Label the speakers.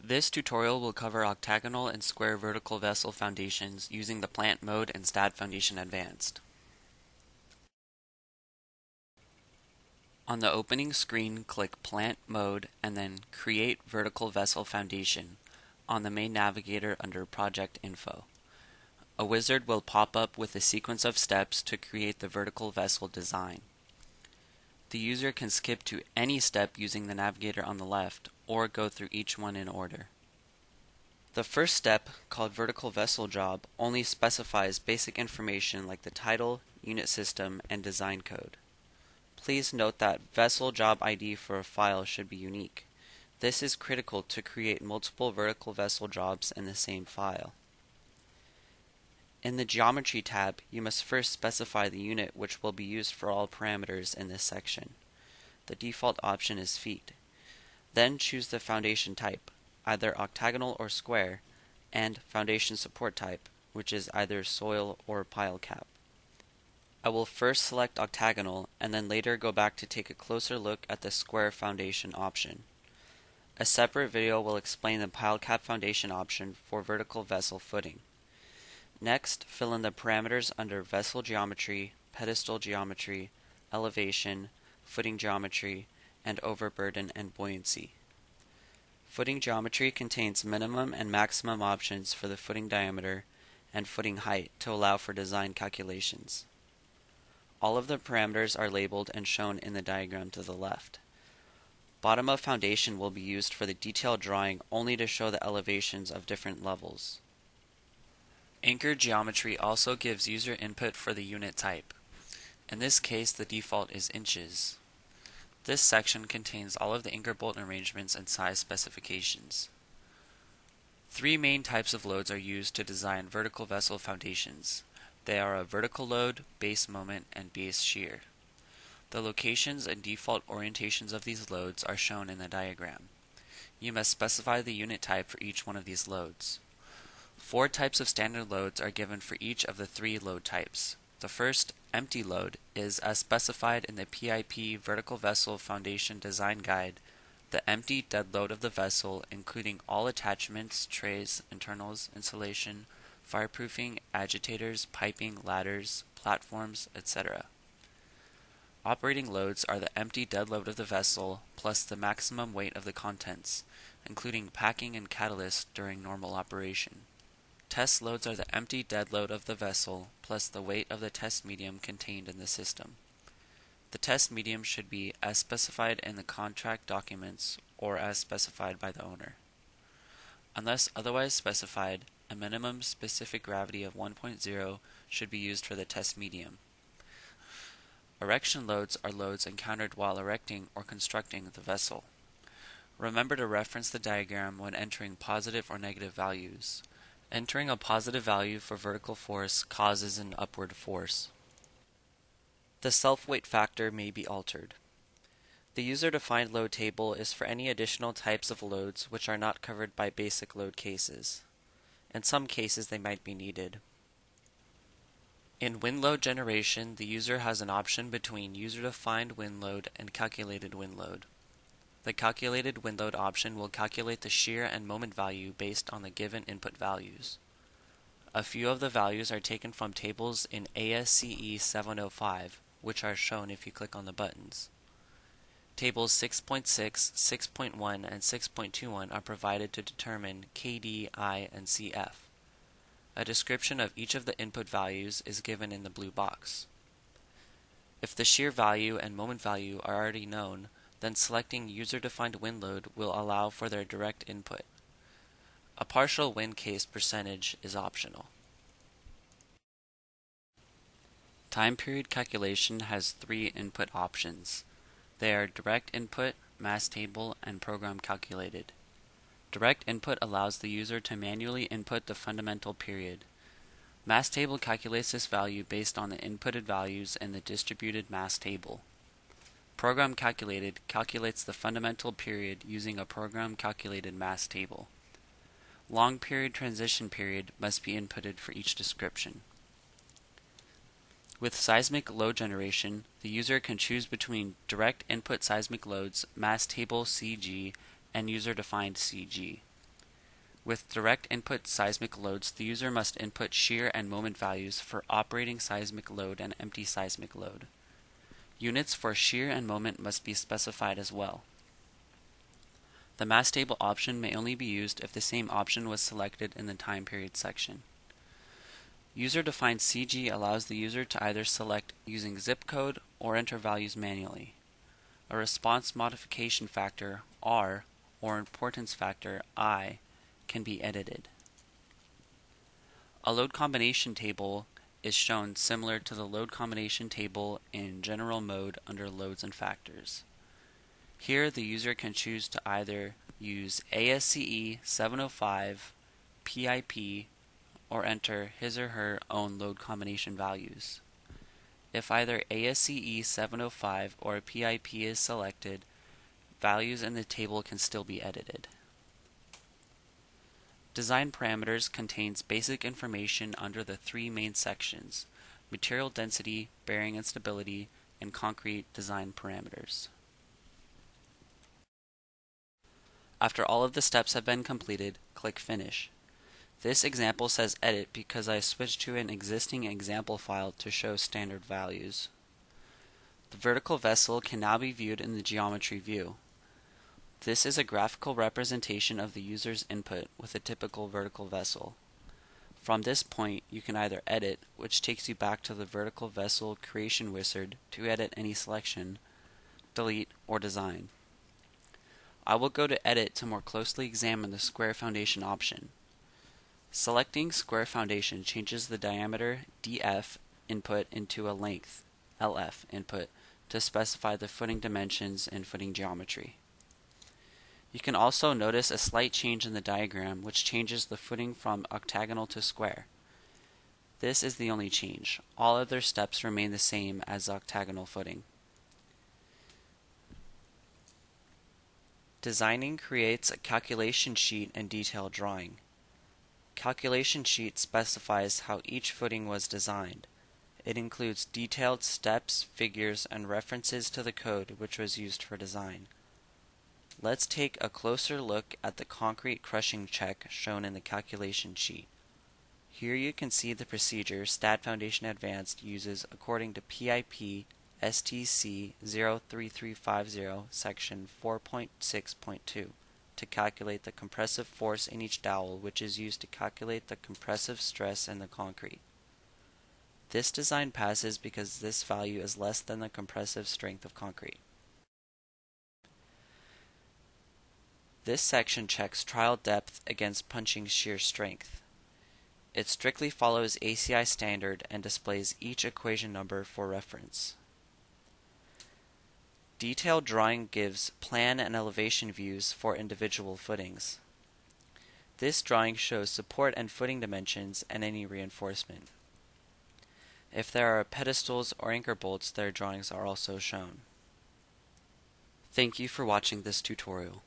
Speaker 1: This tutorial will cover octagonal and square vertical vessel foundations using the Plant Mode and STAAD Foundation Advanced. On the opening screen, click Plant Mode and then Create Vertical Vessel Foundation on the main navigator under Project Info. A wizard will pop up with a sequence of steps to create the vertical vessel design. The user can skip to any step using the navigator on the left or go through each one in order. The first step, called Vertical Vessel Job, only specifies basic information like the title, unit system, and design code. Please note that vessel job ID for a file should be unique. This is critical to create multiple vertical vessel jobs in the same file. In the Geometry tab, you must first specify the unit which will be used for all parameters in this section. The default option is feet. Then choose the foundation type, either octagonal or square, and foundation support type, which is either soil or pile cap. I will first select octagonal and then later go back to take a closer look at the square foundation option. A separate video will explain the pile cap foundation option for vertical vessel footing. Next, fill in the parameters under Vessel Geometry, Pedestal Geometry, Elevation, Footing Geometry, and Overburden and Buoyancy. Footing geometry contains minimum and maximum options for the footing diameter and footing height to allow for design calculations. All of the parameters are labeled and shown in the diagram to the left. Bottom of foundation will be used for the detailed drawing only to show the elevations of different levels. Anchor geometry also gives user input for the unit type. In this case, the default is inches. This section contains all of the anchor bolt arrangements and size specifications. Three main types of loads are used to design vertical vessel foundations. They are a vertical load, base moment, and base shear. The locations and default orientations of these loads are shown in the diagram. You must specify the unit type for each one of these loads. 4 types of standard loads are given for each of the 3 load types. The first, empty load, is as specified in the PIP Vertical Vessel Foundation Design Guide, the empty dead load of the vessel, including all attachments, trays, internals, insulation, fireproofing, agitators, piping, ladders, platforms, etc. Operating loads are the empty dead load of the vessel plus the maximum weight of the contents, including packing and catalyst during normal operation. Test loads are the empty dead load of the vessel plus the weight of the test medium contained in the system. The test medium should be as specified in the contract documents or as specified by the owner. Unless otherwise specified, a minimum specific gravity of 1.0 should be used for the test medium. Erection loads are loads encountered while erecting or constructing the vessel. Remember to reference the diagram when entering positive or negative values. Entering a positive value for vertical force causes an upward force. The self-weight factor may be altered. The user-defined load table is for any additional types of loads which are not covered by basic load cases. In some cases they might be needed. In wind load generation, the user has an option between user-defined wind load and calculated wind load. The calculated wind load option will calculate the shear and moment value based on the given input values. A few of the values are taken from tables in ASCE 705, which are shown if you click on the buttons. Tables 6.6, 6.1, and 6.21 are provided to determine KD, I, and CF. A description of each of the input values is given in the blue box. If the shear value and moment value are already known, then selecting user-defined wind load will allow for their direct input. A partial wind case percentage is optional. Time period calculation has 3 input options. They are direct input, mass table, and program calculated. Direct input allows the user to manually input the fundamental period. Mass table calculates this value based on the inputted values in the distributed mass table. Program calculated calculates the fundamental period using a program calculated mass table. Long period transition period must be inputted for each description. With seismic load generation, the user can choose between direct input seismic loads, mass table CG, and user-defined CG. With direct input seismic loads, the user must input shear and moment values for operating seismic load and empty seismic load. Units for shear and moment must be specified as well. The mass table option may only be used if the same option was selected in the time period section. User-defined CG allows the user to either select using zip code or enter values manually. A response modification factor, R, or importance factor, I, can be edited. A load combination table is shown similar to the load combination table in general mode under loads and factors. Here the user can choose to either use ASCE 705, PIP, or enter his or her own load combination values. If either ASCE 705 or PIP is selected, values in the table can still be edited. Design parameters contains basic information under the three main sections: material density, bearing and stability, and concrete design parameters. After all of the steps have been completed, click Finish. This example says Edit because I switched to an existing example file to show standard values. The vertical vessel can now be viewed in the geometry view. This is a graphical representation of the user's input with a typical vertical vessel. From this point, you can either edit, which takes you back to the vertical vessel creation wizard to edit any selection, delete, or design. I will go to Edit to more closely examine the square foundation option. Selecting square foundation changes the diameter DF input into a length LF input to specify the footing dimensions and footing geometry. You can also notice a slight change in the diagram, which changes the footing from octagonal to square. This is the only change. All other steps remain the same as octagonal footing. Designing creates a calculation sheet and detailed drawing. Calculation sheet specifies how each footing was designed. It includes detailed steps, figures, and references to the code which was used for design. Let's take a closer look at the concrete crushing check shown in the calculation sheet. Here you can see the procedure STAAD Foundation Advanced uses according to PIP STC 03350 section 4.6.2 to calculate the compressive force in each dowel, which is used to calculate the compressive stress in the concrete. This design passes because this value is less than the compressive strength of concrete. This section checks trial depth against punching shear strength. It strictly follows ACI standard and displays each equation number for reference. Detailed drawing gives plan and elevation views for individual footings. This drawing shows support and footing dimensions and any reinforcement. If there are pedestals or anchor bolts, their drawings are also shown. Thank you for watching this tutorial.